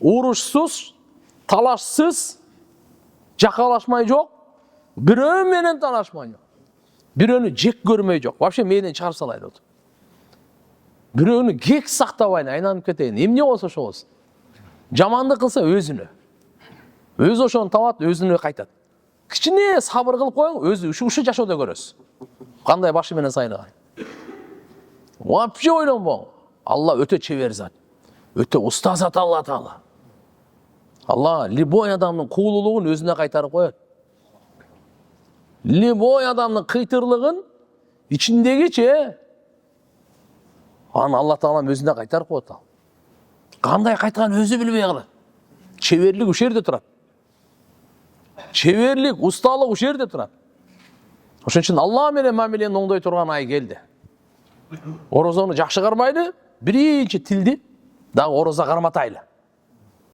урушсуз, талашсыз, жакалашмай жок, бирөө менен талашмай жок. Бирөөнү жек көрмөй жок. Вообще мээден чыгарып салайын деп. Бирөөнү кек сактабайын, айланып кетейин. Эмне болсо ошо болсун. Жамандык кылса өзүнө. Өзү ошону табат, өзүнө кайтат. Кичине сабыр кылып коюң, өзү ушу жашоодо көрөсүз. Кандай башы менен сайлаган. Вообще ойлонбоң. Алла өтө чебер зат. Өтө уста зат Алла Таала. Алла любой адамдын куулулугун өзүнө кайтарып коет. Любой адамдын кыйтырлыгын ичиндегиче аны Алла Таалам өзүнө кайтарып коет. Кандай кайтканын өзү билбей калат. Чеберлик ушул жерде турат. Чеберлик, усталык ушул жерде турат. Ошон үчүн Алла менен мамилени оңдой турган ай келди. Орозону жакшы кармайлы, биринчи тилди дагы орозо карматайлы.